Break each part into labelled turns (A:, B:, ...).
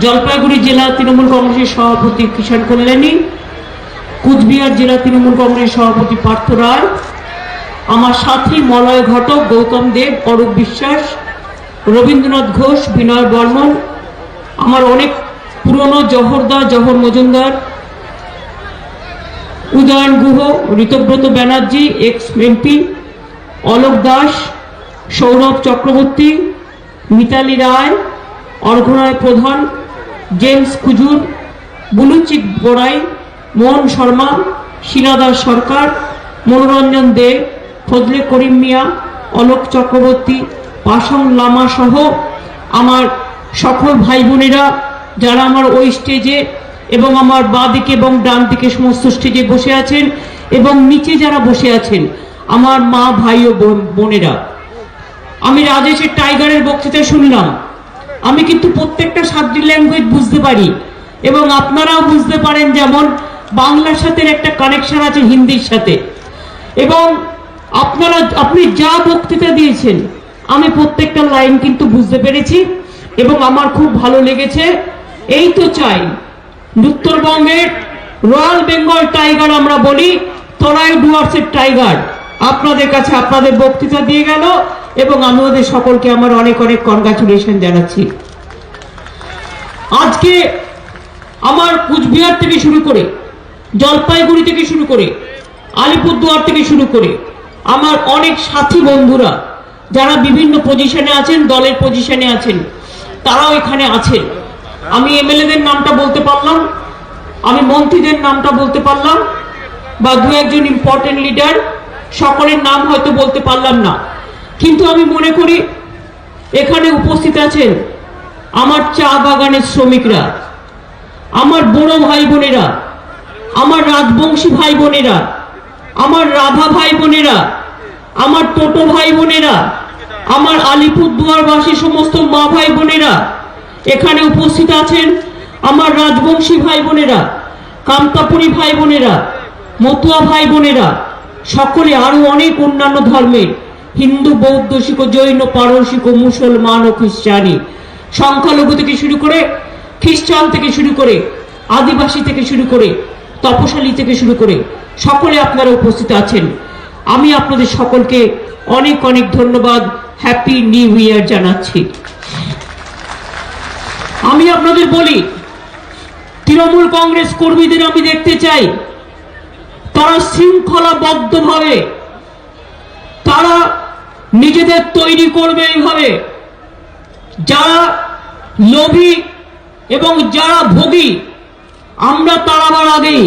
A: জলপাইগুড়ি জেলা তৃণমূল কংগ্রেসের সভাপতি কিষাণ কল্যাণী, কুচবিহার জেলা তৃণমূল কংগ্রেসের সভাপতি পার্থ রায়, আমার সাথী মলয় ঘটক, গৌতম দেব, অরূপ বিশ্বাস, রবীন্দ্রনাথ ঘোষ, বিনয় বর্মন, আমার অনেক পুরনো জহরদা, জহর মজুমদার, উদয়ন গুহ, ঋতব্রত ব্যানার্জি, এক্স এমপি, অলোক দাস, সৌরভ চক্রবর্তী, মিতালি রায়, অর্ঘ্যরায় প্রধান, জেমস কুজুর, বুলুচিক বোরাই, মোহন শর্মা, শিলাদাস সরকার, মনোরঞ্জন দে, ফজলে করিম মিয়া, অলোক চক্রবর্তী, পাশং লামা সহ আমার সকল ভাই বোনেরা যারা আমার ওই স্টেজে এবং আমার বাঁ দিকে এবং ডান দিকে সমস্ত স্টেজে বসে আছেন এবং নিচে যারা বসে আছেন আমার মা, ভাই ও বোনেরা, আমি রাজেশের টাইগারের বক্তৃতা শুনলাম। আমি কিন্তু প্রত্যেকটা সাবজেক্ট ল্যাঙ্গুয়েজ বুঝতে পারি এবং আপনারাও বুঝতে পারেন, যেমন বাংলার সাথে একটা কানেকশন আছে হিন্দির সাথে, এবং আপনি যা বক্তৃতা দিয়েছেন আমি প্রত্যেকটা লাইন কিন্তু বুঝতে পেরেছি এবং আমার খুব ভালো লেগেছে। এই তো চাই উত্তরবঙ্গের রয়্যাল বেঙ্গল টাইগার আমরা বলি, তরাই ডুয়ার্সের টাইগার আপনাদের কাছে আপনাদের বক্তৃতা দিয়ে গেল এবং আমি ওদের সকলকে আমার অনেক অনেক কনগ্রাচুলেশন জানাচ্ছি। আজকে আমার কুচবিহার থেকে শুরু করে, জলপাইগুড়ি থেকে শুরু করে, আলিপুরদুয়ার থেকে শুরু করে আমার অনেক সাথী বন্ধুরা যারা বিভিন্ন পজিশনে আছেন, দলের পজিশনে আছেন, তারাও এখানে আছেন। আমি এমএলএদের নামটা বলতে পারলাম, আমি মন্ত্রীদের নামটা বলতে পারলাম, বা দু একজন ইম্পর্টেন্ট লিডার, সকলের নাম হয়তো বলতে পারলাম না, কিন্তু আমি মনে করি এখানে উপস্থিত আছেন আমার চা বাগানের শ্রমিকরা, আমার বড় ভাই বোনেরা, আমার রাজবংশী ভাই বোনেরা, আমার রাধা ভাই বোনেরা, আমার টোটো ভাই বোনেরা, আমার আলিপুরদুয়ারবাসী সমস্ত মা ভাই বোনেরা, এখানে উপস্থিত আছেন আমার রাজবংশী ভাই বোনেরা, কামতাপুরী ভাই বোনেরা, মতুয়া ভাই বোনেরা, সকলে আরো অনেক অন্যান্য ধর্মের, হিন্দু, বৌদ্ধ, শিখ, জৈন, পারসিক, মুসলমান ও খ্রিস্টানি, সংখ্যালঘু থেকে শুরু করে, খ্রিস্টান থেকে শুরু করে, আদিবাসী থেকে শুরু করে, তপশালী থেকে শুরু করে সকলে আপনারা উপস্থিত আছেন। আমি আপনাদের সকলকে অনেক অনেক ধন্যবাদ, হ্যাপি নিউ ইয়ার জানাচ্ছি। আমি আপনাদের বলি, তৃণমূল কংগ্রেস কর্মীদের আমি দেখতে চাই তারা শৃঙ্খলাবদ্ধভাবে তারা নিজেদের তৈরি করবে এইভাবে। যারা লোভী এবং যারা ভোগী, আমরা তাড়াবার আগেই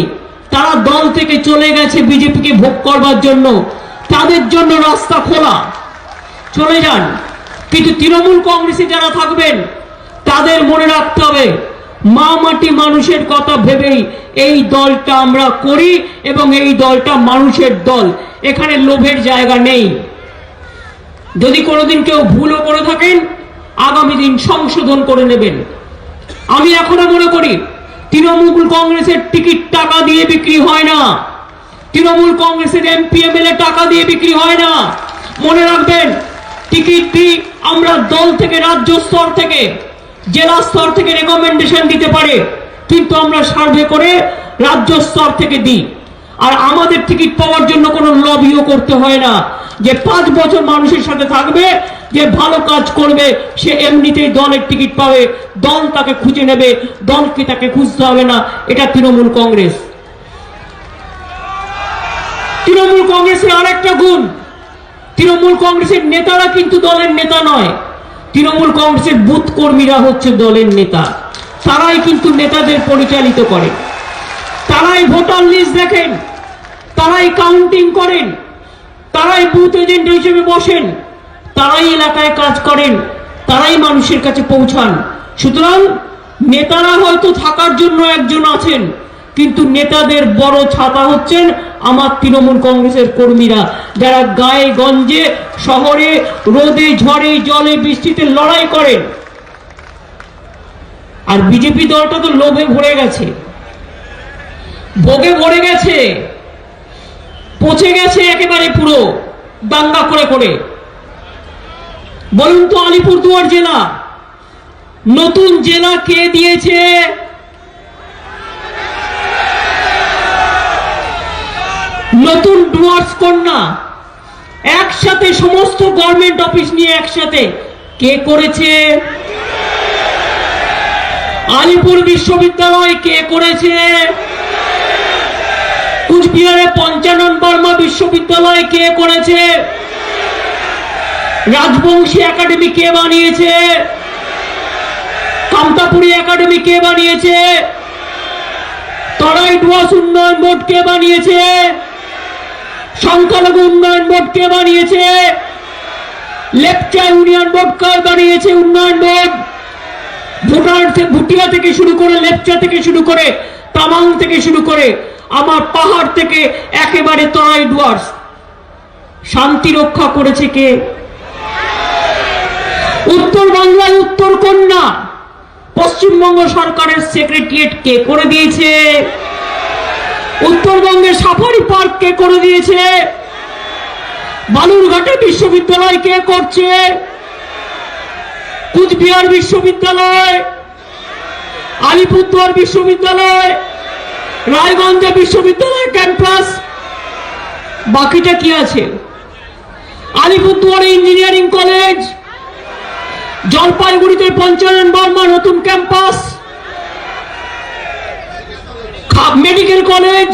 A: তারা দল থেকে চলে গেছে বিজেপিকে ভোগ করবার জন্য, তাদের জন্য রাস্তা খোলা, চলে যান। কিন্তু তৃণমূল কংগ্রেসে যারা থাকবেন তাদের মনে রাখতে হবে, মা মাটি মানুষের কথা ভেবেই এই দলটা আমরা করি এবং এই দলটা মানুষের দল, এখানে লোভের জায়গা নেই। যদি কোনোদিন কেউ ভুলও করে থাকেন আগামী দিন সংশোধন করে নেবেন। আমি এখনো মনে করি তৃণমূল কংগ্রেসের টিকিট টাকা দিয়ে বিক্রি হয় না, তৃণমূল কংগ্রেসের এমপি এমএলএ টাকা দিয়ে বিক্রি হয় না। মনে রাখবেন, টিকিট দিই আমরা দল থেকে, রাজ্য স্তর থেকে, জেলা স্তর থেকে রেকমেন্ডেশন দিতে পারে, কিন্তু আমরা সার্ভে করে রাজ্য স্তর থেকে দিই। আর আমাদের টিকিট পাওয়ার জন্য কোনো লবিও করতে হয় না, যে 5 বছর মানুষের সাথে থাকবে, যে ভালো কাজ করবে সে এমনিতেই দলের টিকিট পাবে, দল তাকে খুঁজে নেবে, দলকে তাকে খুঁজতে হবে না। এটা তৃণমূল কংগ্রেস। তৃণমূল কংগ্রেসের আরেকটা গুণ, তৃণমূল কংগ্রেসের নেতারা কিন্তু দলের নেতা নয়, তৃণমূল কংগ্রেসের বুথ কর্মীরা হচ্ছে দলের নেতা। তারাই কিন্তু নেতাদের পরিচালিত করে, তারাই ভোটার লিস্ট দেখেন, তারাই কাউন্টিং করেন, তারাই বুথ এজেন্ট হিসেবে বসেন, তারাই এলাকায় কাজ করেন, তারাই মানুষের কাছে পৌঁছান। সুতরাং নেতারা হয়তো থাকার জন্য একজন আছেন, কিন্তু নেতাদের বড় ছাতা হচ্ছেন আমার তৃণমূল কংগ্রেসের কর্মীরা, যারা গায়ে গঞ্জে, শহরে, রোদে, ঝড়ে, জলে, বৃষ্টিতে লড়াই করেন। আর বিজেপি দলটা তো লোভে ভরে গেছে, ভোগে ভরে গেছে, পচে গেছে একেবারে পুরো দাঙ্গা করে করে। বলুন তো, আলিপুরদুয়ার জেলা নতুন জেলা কে দিয়েছে? নতুন ডুয়ার্স কন্যা একসাথে সমস্ত গভর্নমেন্ট অফিস নিয়ে একসাথে কে করেছে? আলিপুর বিশ্ববিদ্যালয় কে করেছে? কুচবিহারে পঞ্চানন বর্মা বিশ্ববিদ্যালয় কে করেছে? রাজবংশী একাডেমি কে বানিয়েছে? কামতাপুরী একাডেমি কে বানিয়েছে? তরাই ডুয়ার্স উন্নয়ন বোর্ড কে বানিয়েছে? সংখ্যালঘু উন্নয়ন বোর্ড কে বানিয়েছে? লেপচা ইউনিয়ন বোর্ড কে বানিয়েছে? উন্নয়ন বোর্ড ভুটিয়া থেকে শুরু করে, লেপচা থেকে শুরু করে, তামাং থেকে শুরু করে, আমার পাহাড় থেকে একেবারে তরাই ডুয়ার্স শান্তি রক্ষা করেছে কে? উত্তর বাংলায় উত্তর কন্যা পশ্চিমবঙ্গ সরকারের সেক্রেটারিয়েট কে করে দিয়েছে? উত্তরবঙ্গের সাফারি পার্ক কে করে দিয়েছে? বালুরঘাটে বিশ্ববিদ্যালয় কে করছে? কুচবিহার বিশ্ববিদ্যালয়, আলিপুরদুয়ার বিশ্ববিদ্যালয়, রায়গঞ্জে বিশ্ববিদ্যালয় ক্যাম্পাস, বাকিটা কি আছে? আলিপুরদুয়ারে ইঞ্জিনিয়ারিং কলেজ, জলপাইগুড়িতে পঞ্চানন বর্মা নতুন ক্যাম্পাস, মেডিকেল কলেজ,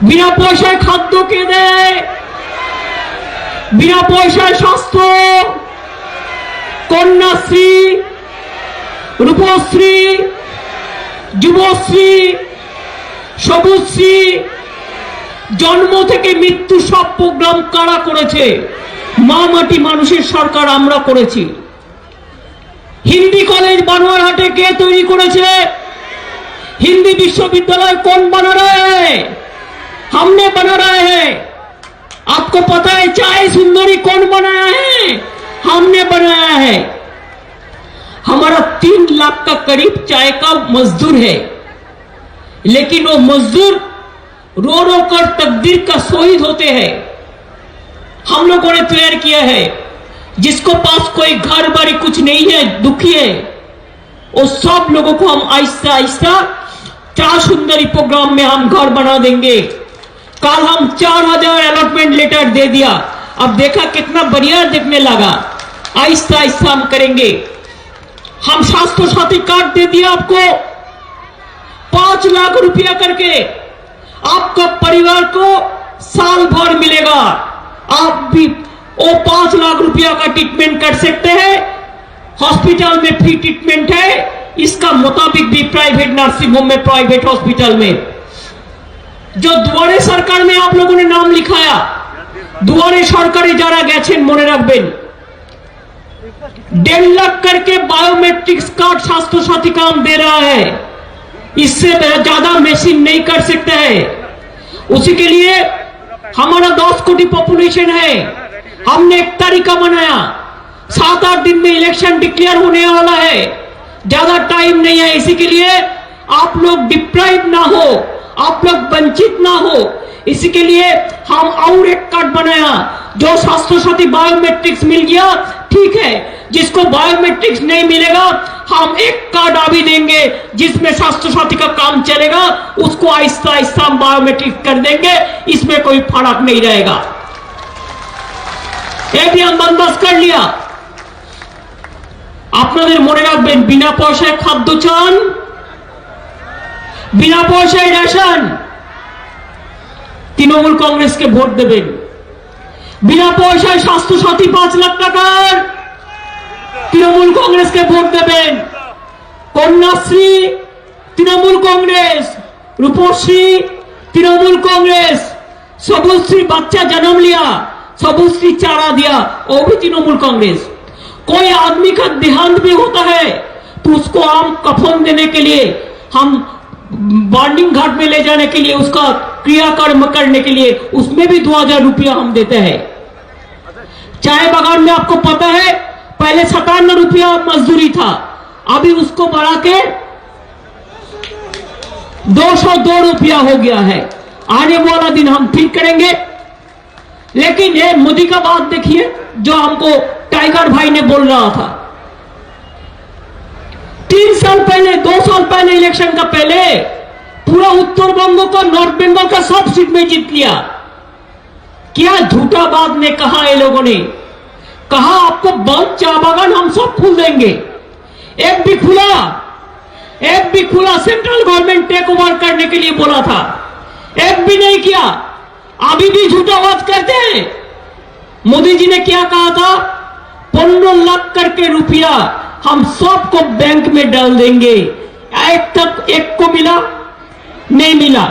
A: বিনা পয়সায় খাদ্য কে দেয়? বিনা পয়সায় স্বাস্থ্য, কন্যাশ্রী, রূপশ্রী, যুবশ্রী, সবুজশ্রী, জন্ম থেকে মৃত্যু সব প্রোগ্রাম কারা করেছে? মা মাটি মানুষের সরকার আমরা করেছি। হিন্দি কলেজ বানোয়ারহাটে কে তৈরি করেছে? हिंदी विश्वविद्यालय कौन बना रहा है? हमने बना रहे हैं। आपको पता है चाय सुंदरी कौन बनाया है? हमने बनाया है। हमारा 3 लाख का करीब चाय का मजदूर है, लेकिन वो मजदूर रो रो कर तकदीर का शहीद होते हैं। हम लोगों ने तैयार किया है। जिसको पास कोई घर बारी कुछ नहीं है, दुखी है, वो सब लोगों को हम आहिस्ता आहिस्ता चाय सुंदरी प्रोग्राम में हम घर बना देंगे। कल हम 4000 अलॉटमेंट लेटर दे दिया, अब देखा कितना बढ़िया दिखने लगा। आहिस्ता आहिस्ता हम करेंगे। हम स्वास्थ्य साथी कार्ड दे दिया आपको 5 लाख रुपया करके, आपका परिवार को साल भर मिलेगा। आप भी वो 5 लाख रुपया का ट्रीटमेंट कर सकते हैं। हॉस्पिटल में फ्री ट्रीटमेंट है, इसका मुताबिक भी प्राइवेट नर्सिंग होम में, प्राइवेट हॉस्पिटल में। जो दुआरे सरकार में आप लोगों ने नाम लिखाया, दुआरे सरकारे जरा गेছেন মনে রাখবেন 1.5 लाख करके बायोमेट्रिक्स कार्ड स्वास्थ्य साथी काम दे रहा है। इससे ज्यादा मशीन नहीं कर सकते हैं। उसी के लिए हमारा 10 कोटी पॉपुलेशन है। हमने एक तरीका बनाया, 7-8 दिन में इलेक्शन डिक्लेयर होने वाला है, ज्यादा टाइम नहीं है। इसी के लिए आप लोग डिप्राइव ना हो, आप लोग वंचित ना हो, इसी के लिए हम और एक कार्ड बनाया। जो स्वास्थ्य साथी बायोमेट्रिक्स मिल गया ठीक है, जिसको बायोमेट्रिक्स नहीं मिलेगा हम एक कार्ड अभी देंगे जिसमें स्वास्थ्य साथी का काम चलेगा, उसको आहिस्ता आहिस्ता हम बायोमेट्रिक्स कर देंगे, इसमें कोई फर्क नहीं रहेगा। ये भी हम बंदोबस्त कर लिया। আপনাদের মনে রাখবেন, বিনা পয়সায় খাদ্য চান, বিনা পয়সায় রেশন, তৃণমূল কংগ্রেসকে ভোট দেবেন। বিনা পয়সায় স্বাস্থ্য সাথী 5 লাখ টাকার, তৃণমূল কংগ্রেসকে ভোট দেবেন। কন্যাশ্রী তৃণমূল কংগ্রেস, রূপশ্রী तृणमूल कांग्रेस, सबुश्री बच्चा जन्म लिया, सबुश्री चारा दिया, वो भी तृणमूल कांग्रेस। कोई आदमी का देहांत भी होता है तो उसको हम कफन देने के लिए, हम बॉन्डिंग घाट में ले जाने के लिए, उसका क्रियाकर्म करने के लिए, उसमें भी 2000 रुपया हम देते हैं। चाय बागान में आपको पता है पहले 57 रुपया मजदूरी था, अभी उसको बढ़ा के 202 रुपया हो गया है। आने वाला दिन हम ठीक करेंगे। लेकिन ये मोदी का बात देखिए जो हमको टाइगर भाई ने बोल रहा था, साल पहले, 2 साल पहले इलेक्शन का पहले पूरा उत्तर बंग को, नॉर्थ बंगाल का सब सीट में जीत लिया। क्या झूठा बात में कहा ये लोगों ने, कहा आपको बंद चाय बागान हम सब खोल देंगे। एक भी खुला सेंट्रल गवर्नमेंट टेक ओवर करने के लिए बोला था, एक भी नहीं किया। अभी भी झूठा बात करते हैं। मोदी जी ने क्या कहा था, 15 लाख करके रुपया हम सबको बैंक में डाल देंगे। एक को मिला नहीं मिला।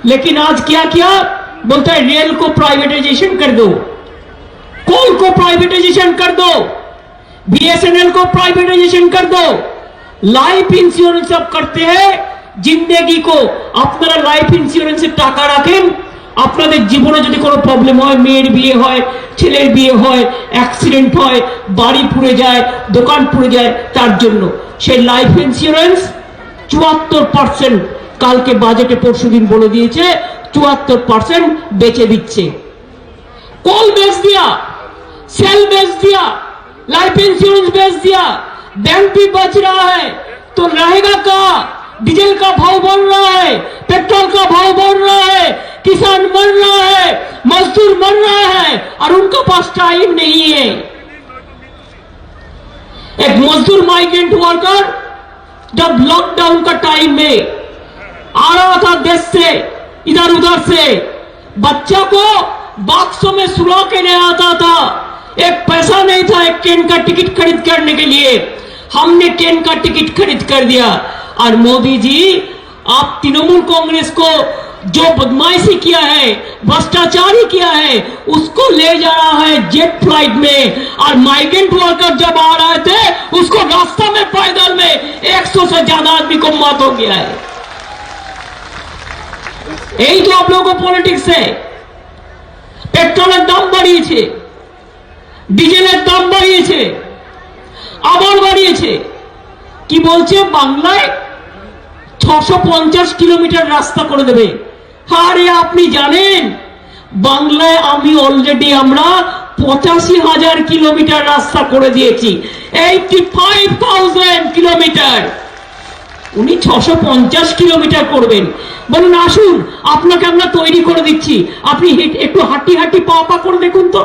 A: लेकिन आज क्या किया, बोलता है रेल को प्राइवेटाइजेशन कर दो, कोल को प्राइवेटाइजेशन कर दो, बीएसएनएल को प्राइवेटाइजेशन कर दो। लाइफ इंश्योरेंस अब करते हैं जिंदगी को। अपना लाइफ इंश्योरेंस टाका राखें, আপনাদের জীবনে যদি কোনো প্রবলেম হয়, মেয়ের বিয়ে হয়, ছেলের বিয়ে হয়, অ্যাক্সিডেন্ট হয়, বাড়ি পুড়ে যায়, দোকান পুড়ে যায়, তার জন্য সেই লাইফ ইন্স্যুরেন্স 74% কালকে বাজেটে পরশুদিন বলে দিয়েছে 74% বেচে দিচ্ছে। कोल बेच दिया, सेल बेच दिया, लाइफ इंश्योरेंस बेच दिया, बैंक भी बच रहा है। तो रहेगा कहां? डीजल का भाव बढ़ रहा है, पेट्रोल का भाव बढ़ रहा है, किसान मर रहा है, मजदूर मर रहा है और उनके पास टाइम नहीं है। एक मजदूर माइग्रेंट वर्कर जब लॉकडाउन का टाइम में आ रहा था देश से इधर उधर से, बच्चा को बॉक्सों में सुला के ले आता था। एक पैसा नहीं था एक ट्रेन का टिकट खरीद करने के लिए, हमने ट्रेन का टिकट खरीद कर दिया। और मोदी जी, आप तृणमूल कांग्रेस को जो बदमाशी किया है, भ्रष्टाचारी किया है, उसको ले जा रहा है जेट फ्लाइट में। और माइग्रेंट वर्कर जब आ रहे थे, उसको रास्ता में पैदल में 100 से ज्यादा आदमी को मौत हो गया है। यही तो आप लोगों को पॉलिटिक्स है। पेट्रोलेर दाम বাড়িয়েছে, ডিজেলের দাম বাড়িয়েছে, আবার বাড়িয়েছে। কি বলছে, বাংলায় 650 কিলোমিটার রাস্তা করে দেবে। আরে আপনি জানেন বাংলায় আমি অলরেডি আমরা 85,000 কিলোমিটার রাস্তা করে দিয়েছি, 85,000 কিলোমিটার। উনি 650 কিলোমিটার করবেন। বলুন আসুন আপনাকে আমরা তৈরি করে দিচ্ছি, আপনি একটু হাঁটি হাঁটি পা পা করে দেখুন তো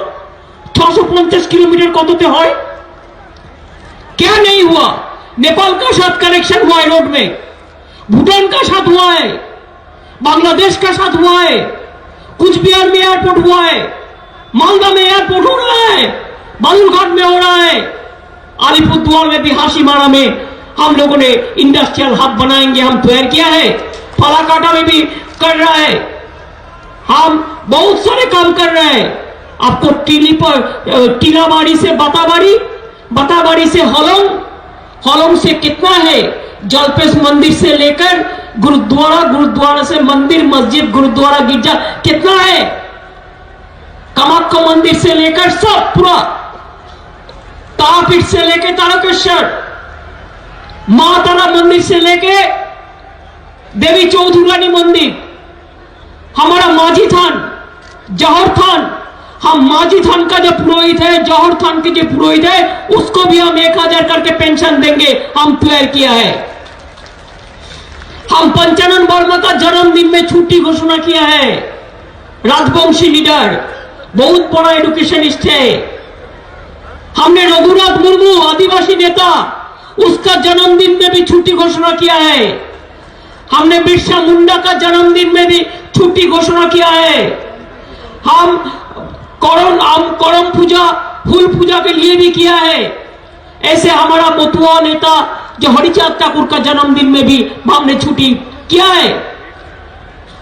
A: 650 किलोमीटर कतते হয়। क्या नहीं हुआ? नेपाल का साथ कनेक्शन हुआ है रोड में, भूटान का साथ हुआ है, बांग्लादेश का साथ हुआ है, कुछ बिहार में एयरपोर्ट हुआ है, मालदा में एयरपोर्ट हो रहा है, बालूरघाट में हो रहा है, अलीपुरद्वार में भी हाशीमारा में हम लोगों ने इंडस्ट्रियल हब बनाएंगे, हम तैयार किया है। फालाकाटा में भी कर रहा है, हम बहुत सारे काम कर रहे हैं। आपको टीलाबाड़ी से बताबाड़ी, बताबाड़ी से हलम, हलम से कितना है, जलपेश मंदिर से लेकर गुरुद्वारा, गुरुद्वारा से मंदिर, मस्जिद, गुरुद्वारा, गिरजा कितना है, कामाख्या मंदिर से लेकर सब पूरा, तारापीठ से लेकर तारकेश्वर, मां तारा मंदिर से लेके देवी चौधुरानी मंदिर, हमारा माझी थान, जौहर थान, हम माझी थान का जो पुरोहित है, जौहर थान के जो पुरोहित है, उसको भी हम 1000 करके पेंशन देंगे, हम तैयार किया है। हम पंचानन वर्मा का जन्मदिन में छुट्टी घोषणा किया है। राजवंशी लीडर, बहुत बड़ा एडुकेशनिस्ट है। हमने रघुनाथ मुर्मू आदिवासी नेता, उसका जन्मदिन में भी छुट्टी घोषणा किया है। हमने बिरसा मुंडा का जन्मदिन में भी छुट्टी घोषणा किया है। हम करम पूजा, फूल पूजा के लिए भी किया है। ऐसे हमारा मतुआ नेता जो हरिचांद ठाकुर का जन्मदिन में भी हमने छुट्टी किया है।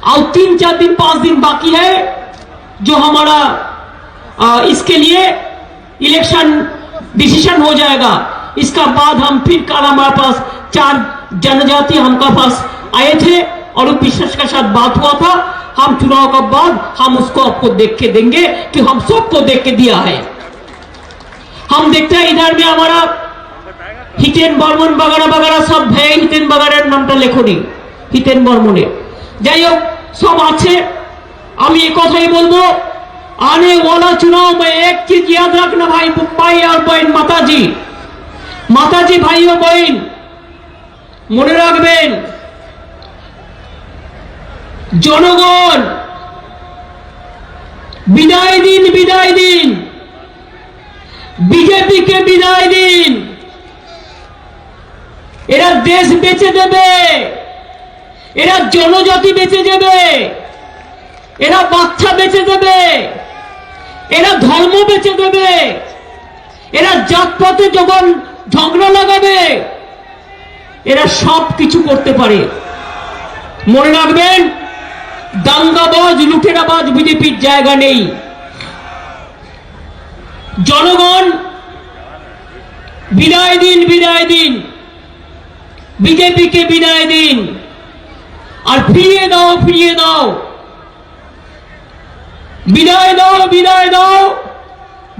A: और 3-4 दिन 5 दिन बाकी है जो हमारा इसके लिए इलेक्शन डिसीजन हो जाएगा। इसका बाद हम फिर कल हमारे पास 4 जनजाति हमका पास आए थे और विशेष के साथ बात हुआ था। हम चुनाव के बाद हम उसको आपको देख के देंगे कि हम सबको देख के दिया है। हम देखते हैं इधर में हमारा हितेन बर्मन वगैरह वगैरह सब है। हितेन वगैरह नामটা লেখনি, हितेन बर्मने যাই হোক सब আছে। আমি এই কথাই বলবো, आने वाला चुनाव में एक चीज याद रखना भाई, भाई और बहन, माताजी, माताजी, भाई और बहन, মনে রাখবেন জনগণ, বিদায় দিন, বিদায় দিন, বিজেপিকে বিদায় দিন। এরা দেশ বেচে দেবে, এরা জনজাতি বেচে দেবে, এরা বাচ্চা বেচে দেবে, এরা ধর্ম বেচে দেবে, এরা জাতপাতে যখন ঝগড়া লাগাবে, এরা সব কিছু করতে পারে। মনে রাখবেন দাঙ্গাবাজ লুটেরাবাজ বিজেপির জায়গা নেই। জনগণ বিদায় দিন, বিদায় দিন, বিজেপিকে বিদায় দিন, আর ফিরিয়ে দাও, ফিরিয়ে দাও, বিদায় দাও, বিদায় দাও,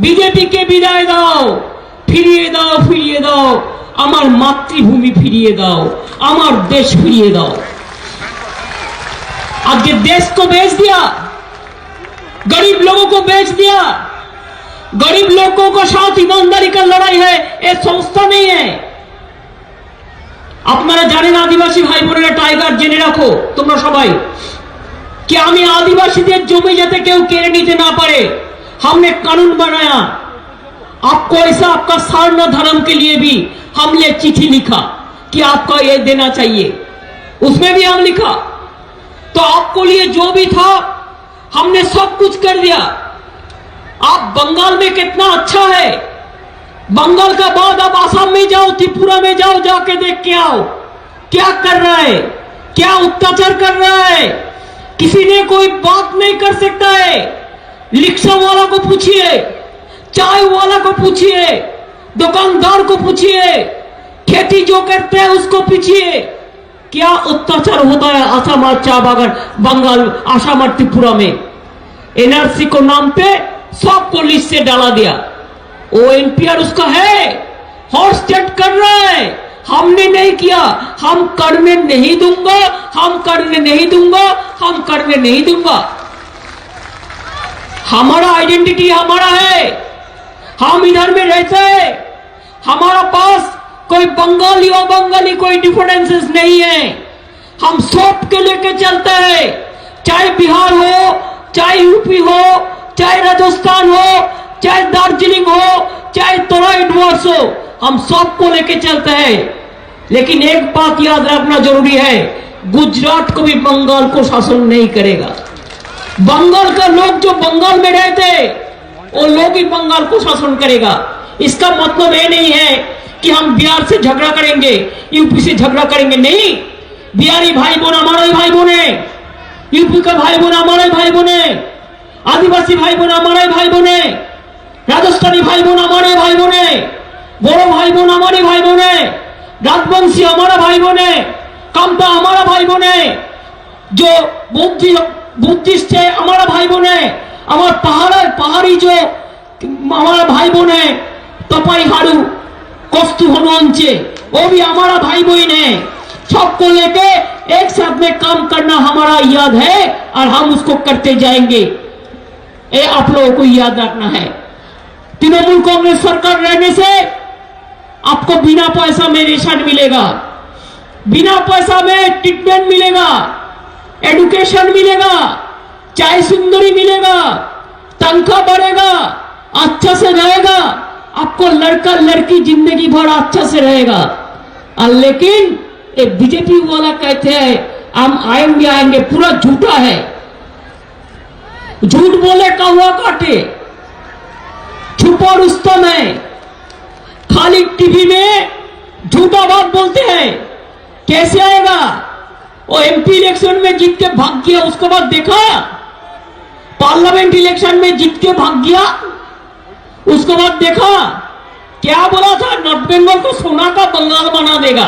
A: বিজেপিকে বিদায় দাও, ফিরিয়ে দাও, ফিরিয়ে দাও, আমার মাতৃভূমি ফিরিয়ে দাও, আমার देश ফিরিয়ে দাও। आज ये देश को बेच दिया, गरीब लोगों को बेच दिया, गरीब लोगों को साथ ईमानदारी का लड़ाई है, ये संस्था नहीं है। আপনারা জানেন আদিবাসী ভাই বোনেরা, টাইগার জেনে রাখো তোমরা সবাই कि আমি আদিবাসীদের জমি যাতে কেউ কেড়ে নিতে না পারে, हमने कानून बनाया। आपको ऐसा आपका सारना धर्म के लिए भी हमने चिट्ठी लिखा कि आपका ये देना चाहिए, उसमें भी हम लिखा। तो आपको लिए जो भी था हमने सब कुछ कर दिया। आप बंगाल में कितना अच्छा है, बंगाल का बाद आप आसाम में जाओ, त्रिपुरा में जाओ, जाके देख के आओ क्या कर रहा है, क्या अत्याचार कर रहा है। किसी ने कोई बात नहीं कर सकता है। रिक्शा वाला को पूछिए, चाय वाला को पूछिए, दुकानदार को पूछिए, खेती जो करते हैं उसको पूछिए, क्या अत्याचार होता है आसाम और चा बागान, बंगाल, आसाम और त्रिपुरा में। एनआरसी को नाम पे सबको लिस्ट से डाला दिया। वो एनपीआर उसका है, हॉर्स स्टेट कर रहा है। हमने नहीं किया, हम करने नहीं दूंगा, हम करने नहीं दूंगा, हम करने नहीं दूंगा। हमारा आइडेंटिटी हमारा है, हम इधर में रहते हैं, हमारा पास कोई बंगाली और बंगाली कोई डिफरेंसेस नहीं है। हम सब के लेके चलते हैं, चाहे बिहार हो, चाहे यूपी हो, चाहे राजस्थान हो, चाहे दार्जिलिंग हो, चाहे तराई डुवर्स हो, हम सबको लेके चलते हैं। लेकिन एक बात याद रखना जरूरी है, गुजरात को भी बंगाल को शासन नहीं करेगा। बंगाल का लोग जो बंगाल में रहते वो लोग ही बंगाल को शासन करेगा। इसका मतलब ये नहीं है कि हम बिहार से झगड़ा करेंगे, यूपी से झगड़ा करेंगे, नहीं। बिहारी भाई बहन हमारा ही भाई बहन है, यूपी का भाई बहन हमारा ही भाई बहन है, आदिवासी भाई बहन हमारा ही भाई बहन है, राजस्थानी भाई बहन हमारे भाई बहन है, बोरो भाई बहन हमारे भाई बहन है, राजवंशी हमारा भाई बहन है, कामता हमारा भाई बहन है, जो बुद्धिस्ट है हमारा भाई बहन है, हमारा पहाड़ी जो हमारा भाई बहन है, तपाई हारू कस्तु हनुमानचे, वो भी हमारा भाई बहन है। सबको लेके एक साथ में काम करना हमारा याद है और हम उसको करते जाएंगे। ये आप लोगों को याद रखना है। तृणमूल कांग्रेस सरकार रहने से आपको बिना पैसा में रेशन मिलेगा, बिना पैसा में ट्रीटमेंट मिलेगा, एजुकेशन मिलेगा, चाय सुंदरी मिलेगा, तनख्वाह बढ़ेगा, अच्छा से रहेगा, आपको लड़का लड़की जिंदगी भर अच्छा से रहेगा। और लेकिन ये बीजेपी वाला कहते हैं हम आएंगे आएंगे, पूरा झूठा है। झूठ बोले कौवा काटे, छुपा रुस्तम है। खाली टीवी में झूठा बात बोलते हैं। कैसे आएगा? वो एमपी इलेक्शन में जीत के भाग गया, उसके बाद देखा पार्लियामेंट इलेक्शन में जीत के भाग गया, उसके बाद देखा क्या बोला था, नॉर्थ बंगाल को सोना का बंगाल बना देगा।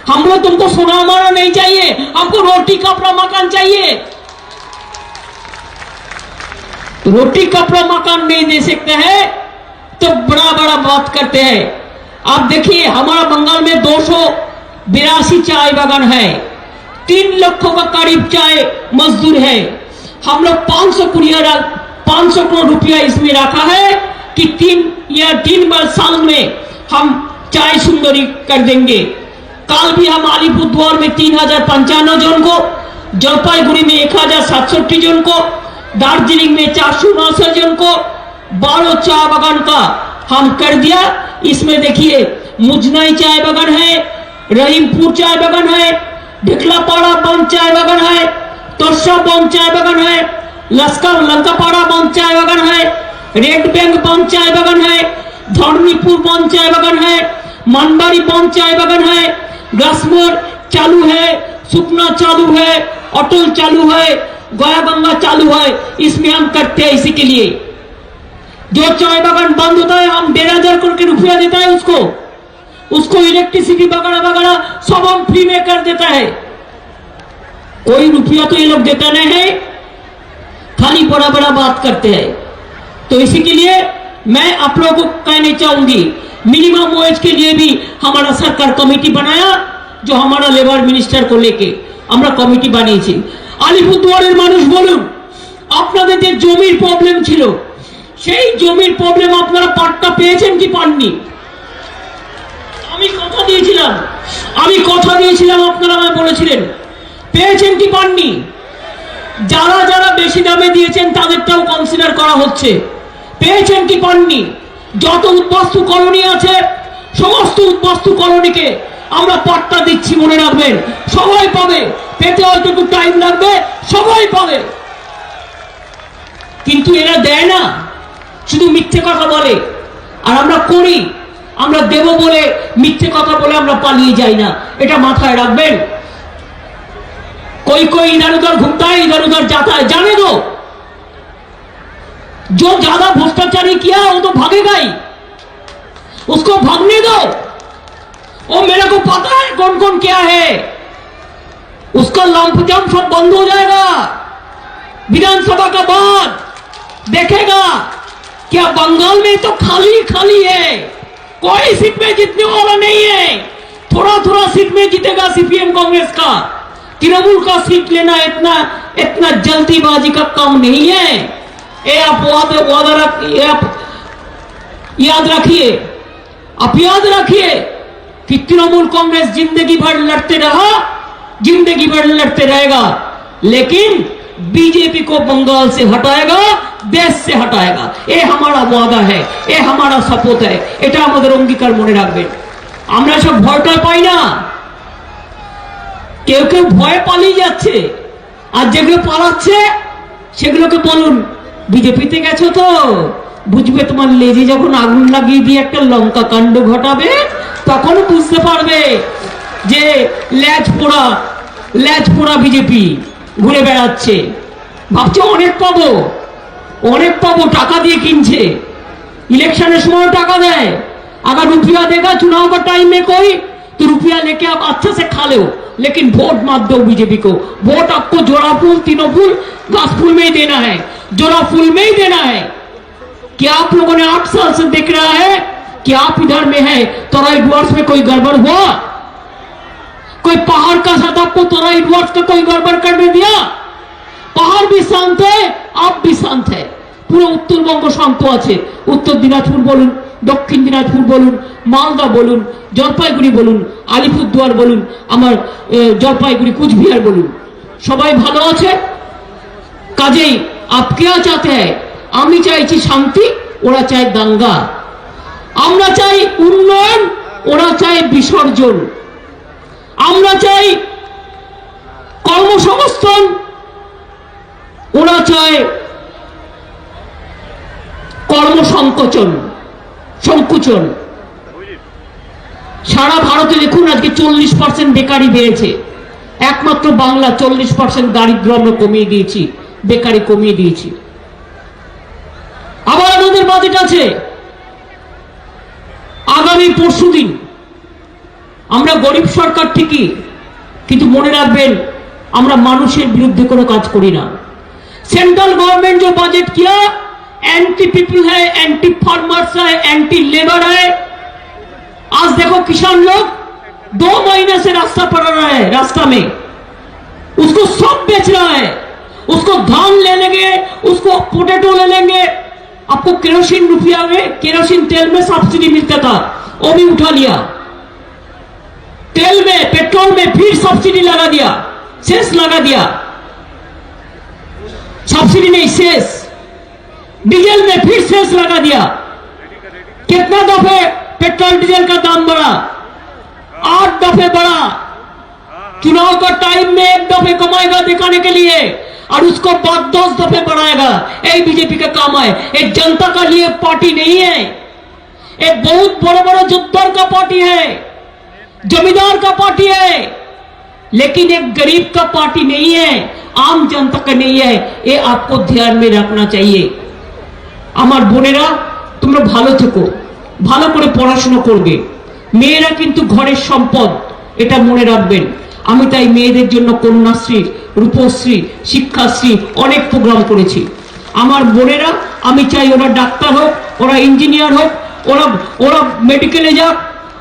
A: हम लोग तुमको सोना हमारा नहीं चाहिए, हमको रोटी कपड़ा मकान चाहिए। रोटी कपड़ा मकान नहीं दे सकते हैं तो बड़ा बड़ा बात करते हैं। आप देखिए हमारा बंगाल में 282 चाय बागान है, 3 लाख का करीब चाय मजदूर है। हम लोग 500 करोड़ रुपया इसमें रखा है कि 3 साल में हम चाय सुंदरी कर देंगे। कल भी हम अलीपुरद्वार में 3055 जन को, जलपाईगुड़ी में 1067 जन को, दार्जिलिंग में 469 जन को 12 चाय बागान का हम कर दिया। इसमें देखिए मुजनाई चाय बागान है, रहीमपुर चाय बागान है, ढिकलापाड़ा बंद चाय बागान है, तोरसा बंद चाय बागान है, लश्कर लंकापाड़ा बंद चाय बागान है, रेड बैंक बंद चाय बागान है, धर्मीपुर बंद चाय बागान है, मनबाड़ी बंद चाय बागान है, ग्रासमोर चालू है, सुकना चालू है, अटल चालू है, गया गंगा चालू है। इसमें हम करते हैं इसी के लिए। जो चाय बागान बंद होता है हम 1500 करके रुपया देता है उसको इलेक्ट्रिसिटी वगैरह वगैरह सब हम फ्री में कर देता है। कोई रुपया तो ये लोग देता नहीं है, खाली बड़ा बड़ा बात करते हैं। तो इसी के लिए मैं आप लोगों को कहना चाहूंगी, मिनिमम वेज के लिए भी हमारा सरकार कमेटी बनाया, जो हमारा लेबर मिनिस्टर को लेके আমরা কমিটি বানিয়েছি। আলিপুরদুয়ারের মানুষ বলুন, আপনাদের যে জমির প্রবলেম ছিল, সেই জমির প্রবলেম আপনারা পাট্টা পেয়েছেন কি পাননি? আমি কথা দিয়েছিলাম আপনারা আমায় বলেছিলেন, পেয়েছেন কি পাননি? যারা যারা বেশি দামে দিয়েছেন তাদেরটাও কনসিডার করা হচ্ছে, পেয়েছেন কি পাননি? যত উদ্বাস্তু কলোনি আছে সমস্ত উদ্বাস্তু কলোনিকে আমরা পাট্টা দিচ্ছি, মনে রাখবেন। সবাই পাবে, পেতে হয়তো একটু টাইম লাগবে, সবাই পাবে। কিন্তু এরা দেয় না, শুধু মিথ্যে কথা বলে। আর আমরা করি, আমরা দেব বলে মিথ্যে কথা বলে আমরা পালিয়ে যাই না, এটা মাথায় রাখবেন। कोई कोई इधर उधर घूमता है, इधर उधर जाता है, जाने दो। जो ज्यादा भ्रष्टाचारी किया वो तो भागेगा ही, उसको भागने दो। वो मेरे को पता है कौन कौन क्या है, उसका लंप जंप सब बंद हो जाएगा। विधानसभा का बाद देखेगा क्या बंगाल में तो खाली खाली है, कोई सीट में जीतने वाला नहीं है। थोड़ा थोड़ा सीट में जीतेगा सीपीएम कांग्रेस का, तृणमूल का सीट लेना इतना जल्दीबाजी का काम नहीं है। ये आप याद रखिए, आप याद रखिए कि तृणमूल कांग्रेस जिंदगी भर लड़ते रहा, जिंदगी भर लड़ते रहेगा, लेकिन बीजेपी को बंगाल से हटाएगा, देश से हटाएगा। ये हमारा वादा है, ये हमारा सपोर्ट है, এটা আমাদের অঙ্গীকার মনে রাখবেন। আমরা সব ভয়টা পাই না, কেউ কেউ ভয়ে পালিয়ে যাচ্ছে, আর যেগুলো পালাচ্ছে সেগুলোকে বলুন বিজেপিতে গেছো তো বুঝবে, তোমার লেজে যখন আগুন লাগিয়ে দিয়ে একটা লঙ্কা কাণ্ড ঘটাবে তখন বুঝতে পারবে যে লেজ পোড়া বিজেপি ঘুরে বেড়াচ্ছে। ভাবছে অনেক পাবো, টাকা দিয়ে কিনছে, इलेक्शन समय टाका दे। अगर रुपया देगा चुनाव का टाइम में कोई, तो रुपया लेके आप अच्छे से खा लो, लेकिन वोट मत दो बीजेपी को। वोट आपको जोड़ा फूल, तीनों फूल, 10 फूल में ही देना है, जोड़ा फूल में ही देना है। क्या आप लोगों ने 8 साल से देख रहा है कि आप इधर में है, तोराइट वर्ष में कोई गड़बड़ हुआ? कोई पहाड़ का साथ आपको तोराइट वर्ष का कोई गड़बड़ करने दिया? पहाड़ भी शांत है, आप भी शांत है, পুরো উত্তরবঙ্গ শান্ত আছে। উত্তর দিনাজপুর বলুন, দক্ষিণ দিনাজপুর বলুন, মালদা বলুন, জলপাইগুড়ি বলুন, আলিপুরদুয়ার বলুন, আমার জলপাইগুড়ি কুচবিহার বলুন, সবাই ভালো আছে। কাজেই আপ কে চাতে হ্যায়? আমি চাইছি শান্তি, ওরা চায় দাঙ্গা। আমরা চাই উন্নয়ন, ওরা চায় বিসর্জন। আমরা চাই কর্মসংস্থান, ওরা চায় কর্মসংকোচন, সংকুচন। সারা ভারতে দেখুন আজকে 40% বেকারি বেড়েছে, একমাত্র বাংলা 40% দারিদ্র্য আমরা কমিয়ে দিয়েছি, বেকারি কমিয়ে দিয়েছি। আবার আমাদের বাজেট আছে আগামী পরশুদিন। আমরা গরিব সরকার ঠিকই, কিন্তু মনে রাখবেন আমরা মানুষের বিরুদ্ধে কোনো কাজ করি না। सेंट्रल गवर्नमेंट जो बजट किया एंटी पीपल है, एंटी फार्मर्स है, एंटी लेबर है। आज देखो किसान लोग 2 महीने से रास्ता पड़ रहा है, रास्ता में उसको सब बेच रहा है। उसको धान ले लेंगे, उसको पोटैटो ले लेंगे। आपको केरोसिन रुपया में, केरोसिन तेल में सब्सिडी मिलता था, वो भी उठा लिया। तेल में पेट्रोल में फिर सब्सिडी लगा दिया, सेस लगा दिया, सब्सिडी नहीं सेस, डीजल में फिर सेस लगा दिया। कितना दफे पेट्रोल डीजल का दाम बढ़ा? 8 दफे बढ़ा। चुनाव का टाइम में 1 दफे कमाएगा दिखाने के लिए और उसको बाद 10 दफे बढ़ाएगा। यही बीजेपी का काम है। एक जनता का लिए पार्टी नहीं है, एक बहुत बड़ा बड़ा जुद्दर का पार्टी है, जमींदार का पार्टी है, लेकिन एक गरीब का पार्टी नहीं है, आम जनता का नहीं है। ये आपको ध्यान में रखना चाहिए। আমার বোনেরা তোমরা ভালো থেকো, ভালো করে পড়াশোনা করবে। মেয়েরা কিন্তু ঘরের সম্পদ, এটা মনে রাখবেন। আমি তাই মেয়েদের জন্য কন্যাশ্রী, রূপশ্রী, শিক্ষাশ্রী অনেক প্রোগ্রাম করেছি। আমার বোনেরা আমি চাই ওরা ডাক্তার হোক, ওরা ইঞ্জিনিয়ার হোক, ওরা মেডিকেলে যাক,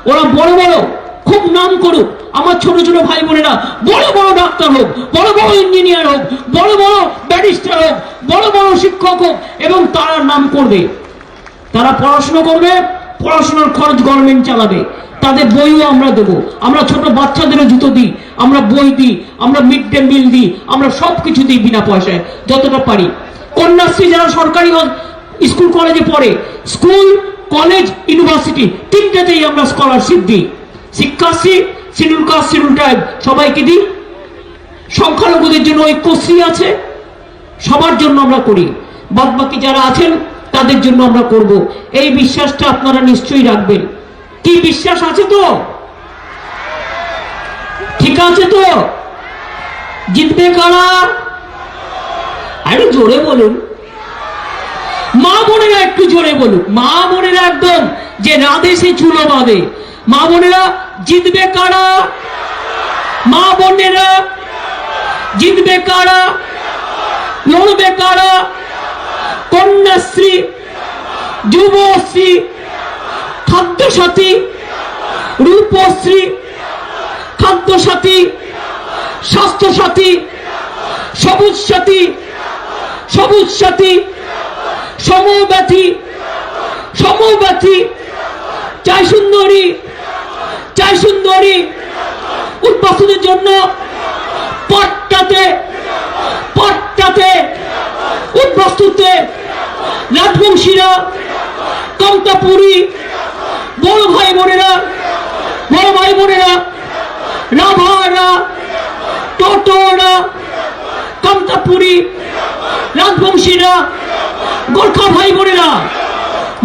A: ওরা বড় বড় খুব নাম করুক। আমার ছোট ছোট ভাই বোনেরা বড় বড় ডাক্তার হোক, বড় বড় ইঞ্জিনিয়ার হোক, বড় বড় ব্যারিস্টার হোক, বড় বড় শিক্ষক হোক, এবং তারা নাম করবে। তারা পড়াশোনা করবে, পড়াশোনার খরচ গভর্নমেন্ট চালাবে, তাদের বইও আমরা দেবো। আমরা ছোট বাচ্চাদেরও জুতো দিই, আমরা বই দিই, আমরা মিড ডে মিল দিই, আমরা সবকিছু দিই বিনা পয়সায় যতটা পারি। কন্যাশ্রী যারা সরকারি স্কুল কলেজে পড়ে, স্কুল কলেজ ইউনিভার্সিটি তিনটাতেই আমরা স্কলারশিপ দিই। Shikshashree schedule caste schedule tribe সবাইকে দিই। সংখ্যালঘুদের জন্য ঐক্যশ্রী আছে, সবার জন্য আমরা করি। বাদ বাকি যারা আছেন তাদের জন্য আমরা করব। এই বিশ্বাসটা আপনারা নিশ্চয়ই রাখবেন। কি বিশ্বাস আছে তো? ঠিক আছে তো? জিতবে কারা? আরে জোরে বলুন। মা বোনেরা একটু জোরে বলুন। মা বোনেরা একদম যে রাধে সে চুলো বাঁধে। মা বোনেরা জিতবে কারা? মা বোনেরা জিতবে কারা? লড়বে কারা? কন্যাশ্রী, যুবশ্রী, খাদ্যসাথী, রূপশ্রী, খাদ্যসাথী, স্বাস্থ্যসাথী, সবুজ সাথী, সবুজ সাথী, সমব্যথী, সমব্যথী, চাই সুন্দরী, চাই সুন্দরী, উদ্বাস্তুদের জন্য পট্টাতে, পট্টাতে, উদ্বাস্তুতে, রাজবংশীরা, কমতাপুরী, বড় ভাই বোনেরা, বড় ভাই বোনেরা, রাভারা, টোটোরা, কমতাপুরী, রাজবংশীরা, গোর্খা ভাই বোনেরা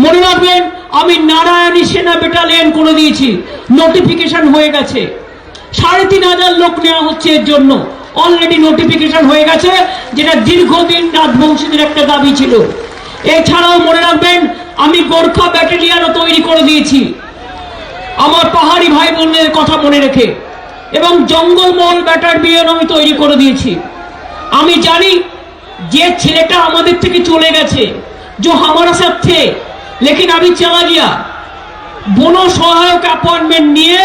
A: মনে রাখবেন। আমি নারায়ণী সেনা ব্যাটালিয়ন করে দিয়েছি, নোটিফিকেশন হয়ে গেছে। ৩,৫০০ লোক নেওয়া হচ্ছে এর জন্য, অলরেডি নোটিফিকেশন হয়ে গেছে, যেটা দীর্ঘদিন রাজবংশীদের একটা দাবি ছিল। এছাড়াও মনে রাখবেন আমি গোর্খা ব্যাটালিয়নও তৈরি করে দিয়েছি আমার পাহাড়ি ভাই বোনদের কথা মনে রেখে, এবং জঙ্গলমহল ব্যাটালিয়ন আমি তৈরি করে দিয়েছি। আমি জানি যে ছেলেটা আমাদের থেকে চলে গেছে, जो हमारे साथ थे लेकिन अभी चला गया, বনো সহায়ক অ্যাপয়েন্টমেন্ট নিয়ে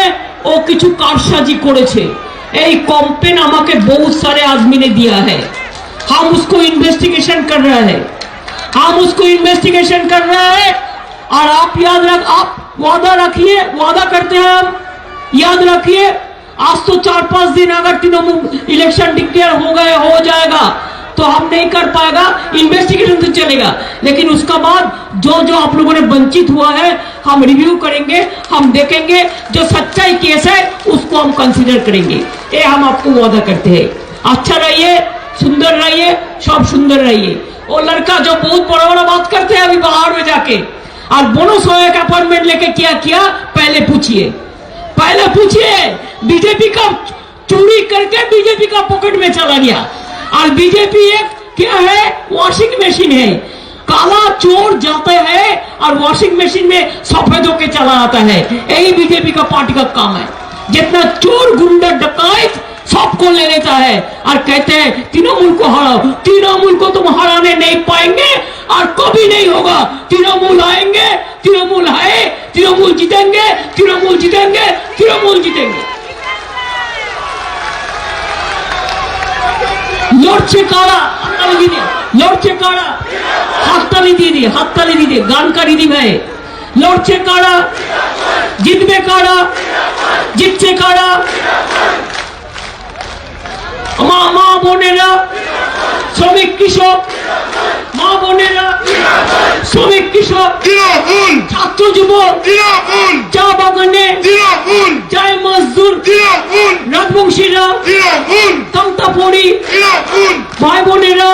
A: ও কিছু কারসাজি করেছে। এই কমপ্লেন আমাকে बहुत सारे आदमी ने दिया है। हम उसको इन्वेस्टिगेशन कर रहे हैं, हम उसको इन्वेस्टिगेशन कर रहे हैं। और आप याद रख, आप वादा रखिए, वादा करते हैं हम, याद रखिए आज तो 4-5 दिन अगर तृणमूल इलेक्शन डिक्लेयर हो गए हो जाएगा तो हम नहीं कर पाएगा, इन्वेस्टिगेशन तो चलेगा, लेकिन उसका बाद जो जो आप लोगों ने वंचित हुआ है हम रिव्यू करेंगे, हम देखेंगे, जो सच्चाई केस है उसको हम कंसीडर करेंगे। ये हम आपको वादा करते हैं। अच्छा रहिए, सुंदर रहिए, सब सुंदर रहिए। वो लड़का जो बहुत बड़ा बड़ा बात करते हैं अभी बाहर में जाके, और बोनस सहायक अपॉइंटमेंट लेके क्या किया पहले पूछिए, पहले पूछिए। बीजेपी का चोरी करके बीजेपी का पॉकेट में चला गया, और बीजेपी एक क्या है, वॉशिंग मशीन है। काला चोर जाता है और वॉशिंग मशीन में सफेद होके चला आता है। यही बीजेपी का पार्टी का काम है। जितना चोर गुंडा डकैत सबको ले लेता है और कहते हैं तृणमूल को हराओ। तृणमूल को तुम हराने नहीं पाएंगे और कभी नहीं होगा। तृणमूल आएंगे, तृणमूल है, तृणमूल जीतेंगे, तृणमूल जीतेंगे, तृणमूल जीतेंगे। লড়ছে কারা? হাততালি দিদি। লড়ছে কারা? হাততালি দিদি, হাততালি দিদি, গান কা রিদিম है। লড়ছে কারা? জিতবে কারা? জিতছে কারা? মা বোনেরা, শ্রমিক কৃষক, মা বোনেরা, শ্রমিক কৃষক, ছাত্র যুবক, চা বাগানে, চায় মজদুর, রাজবংশীরা, কান্তাপড়ি, ভাই বোনেরা,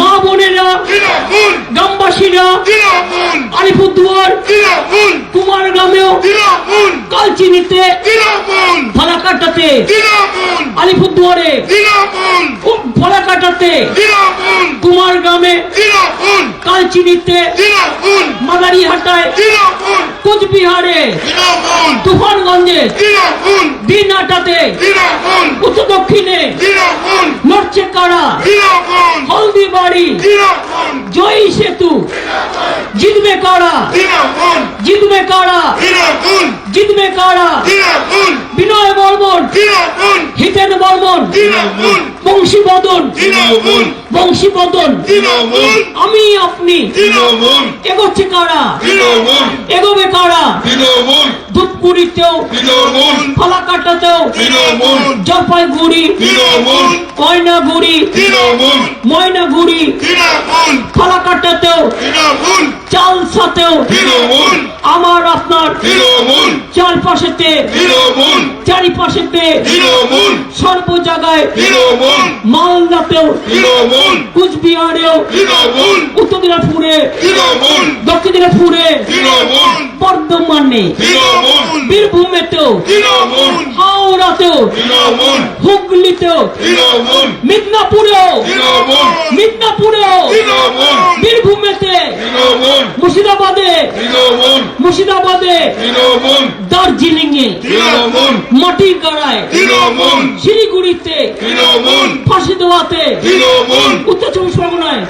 A: মা বোনেরা, গ্রামবাসীরা, আলিপুরদুয়ার, কুমারগ্রামেও, কালচিনিতে, ফালাকাটাতে, আলিপুরদুয়ারে, ফালাকাটাতে, কুমারগ্রামে, কালচিনিতে, মাদারিহাটায়, কোচবিহারে, তুফানগঞ্জে, দিনহাটাতে, উত্তর দক্ষিণে, নড়ছে কারা? হলদিবাড়ি, জয়ী সেতু, জিতবে কারা? জিতবে কারা? জিতবে কারা? বিনয় বর্মন, হিতেন বর্মন, বংশীবদন, বংশীবদন, আমি আপনি, এগোচ্ছে কারা? এগোবে কারা? ধূপগুড়িতেও, ফালাকাটাতেও, জলপাইগুড়ি, ময়নাগুড়ি, ময়নাগুড়ি, ফালাকাটাতেও, চালসাতেও, আমার আপনার চারপাশেতে, চারিপাশেতে, সর্ব জায়গায়, মালদাতেও, কুচবিহারেও, উত্তর দিনাজপুরে, দক্ষিণ দিনাজপুরে, বর্ধমানে, বীরভূমেতেও, হাওড়াতেও, হুগলিতেও, মিদনাপুরেও, মিদনাপুরেও, বীরভূমেতে, মুর্শিদাবাদে, মুর্শিদাবাদে, দার্জিলিং এ, মাটিগাড়ায়, শিলিগুড়িতে, ফাঁসিদোয়াতে, উত্তর চব্বিশ পরগনায়,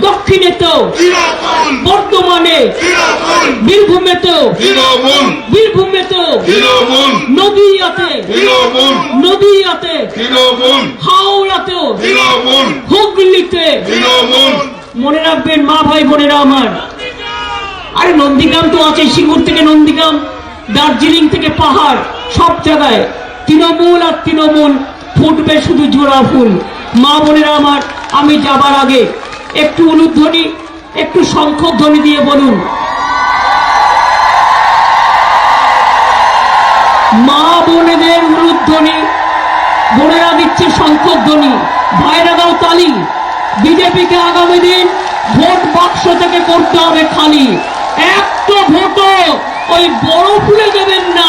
A: দক্ষিণেতেও, বর্ধমানে, বীরভূমেতেও, বীরভূমেতেও, নদিয়াতে, নদিয়াতে, হাওড়াতেও, হুগলিতে। মনে রাখবেন মা ভাই বোনেরা আমার, আরে নন্দীগ্রাম তো আছে, সিঙ্গুর থেকে নন্দীগ্রাম, দার্জিলিং থেকে পাহাড়, সব জায়গায় তৃণমূল আর তৃণমূল, ফুটবে শুধু জোড়া ফুল। মা বোনেরা আমার, আমি যাবার আগে একটু উলুধ্বনি, একটু শঙ্খধ্বনি দিয়ে বলুন, মা বোনেদের উলুধ্বনি, বোনেরা দিচ্ছে শঙ্খধ্বনি, ভাইরা দাও তালি। বিজেপিকে আগামী দিন ভোট বাক্স থেকে করতে হবে খালি। একটা ভোটও ওই বড় ফুলে দেবেন না,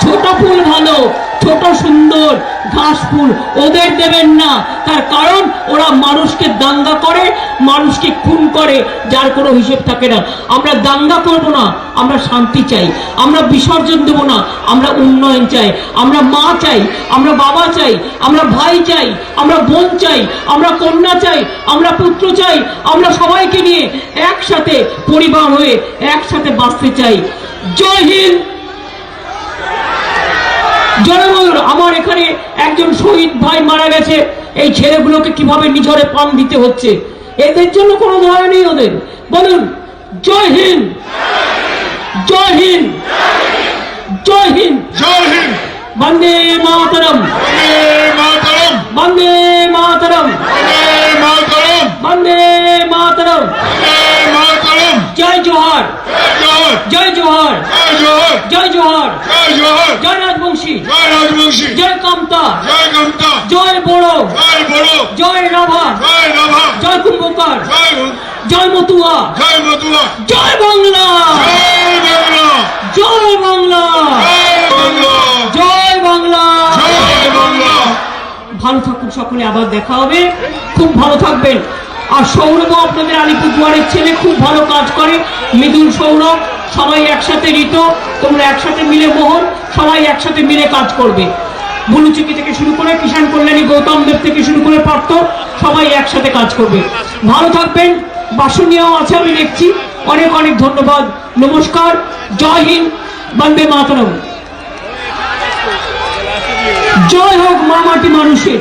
A: ছোট ফুল ভালো, ছোট সুন্দর ঘাস ফুল ওদের দেবেন না। তার কারণ ওরা মানুষকে দাঙ্গা করে, মানুষকে খুন করে, যার কোনো হিসেব থাকে না। আমরা দাঙ্গা করব না, আমরা শান্তি চাই, আমরা বিসর্জন দেব না, আমরা উন্নয়ন চাই, আমরা মা চাই, আমরা বাবা চাই, আমরা ভাই চাই, আমরা বোন চাই, আমরা কন্যা চাই, আমরা পুত্র চাই, আমরা সবাইকে নিয়ে একসাথে পরিবার হয়ে একসাথে বাঁচতে চাই। জয় হিন্দ, জনগণ। আমার এখানে একজন শহীদ ভাই মারা গেছে, এই ছেলেগুলোকে কিভাবে নিঝরে পাম দিতে হচ্ছে, এদের জন্য কোনো দয়া নেই ওদের। বলুন জয় হিন্দ, জয় হিন্দ, জয় হিন্দ, জয় হিন্দ, বন্দে মাতরম, বন্দে মাতরম, বন্দে মাতরম, জয় জোহার, জয় জোহার, জয় জোহার, জয় রাজবংশী, জয় কামতা, জয় বড়, জয় রাভা, জয় কুম্ভকার, জয় মতুয়া, জয় বাংলা, জয় বাংলা, জয় বাংলা। ভালো থাকুন সকলে, আবার দেখা হবে, খুব ভালো থাকবেন। আর সৌরভ আপনাদের আলিপুরদুয়ারের ছেলে, খুব ভালো কাজ করে, মৃদুল সৌরভ, সবাই একসাথে, ঋতু তোমরা একসাথে মিলে, মোহন সবাই একসাথে মিলে কাজ করবে। বুলুচুকি থেকে শুরু করে কিষাণ কল্যাণী, গৌতম দেব থেকে শুরু করে পার্থ, সবাই একসাথে কাজ করবে। ভালো থাকবেন। বাসনীয় আছে আমি দেখছি। অনেক অনেক ধন্যবাদ, নমস্কার, জয় হিন্দ, বন্দে মাতরম। জয় হোক মা মাটি মানুষের,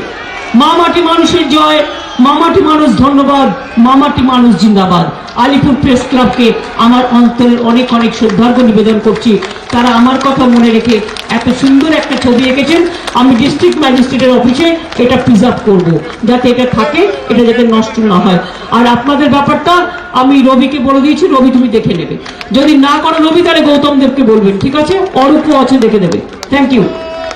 A: মা মাটি মানুষের জয়, মা মাটি মানুষ ধন্যবাদ, মা মাটি মানুষ জিন্দাবাদ। আলিপুর প্রেস ক্লাবকে আমার অন্তরের অনেক অনেক শ্রদ্ধার্ঘ্য নিবেদন করছি। তারা আমার কথা মনে রেখে এত সুন্দর একটা ছবি এঁকেছেন। আমি ডিস্ট্রিক্ট ম্যাজিস্ট্রেটের অফিসে এটা প্রিজার্ভ করব, যাতে এটা থাকে, এটা যাতে নষ্ট না হয়। আর আপনাদের ব্যাপারটা আমি রবিকে বলে দিয়েছি, রবি তুমি দেখে নেবে। যদি না করো রবি, তাহলে গৌতম দেবকে বলবেন, ঠিক আছে? অরূপ আছে, দেখে দেবে। Thank you.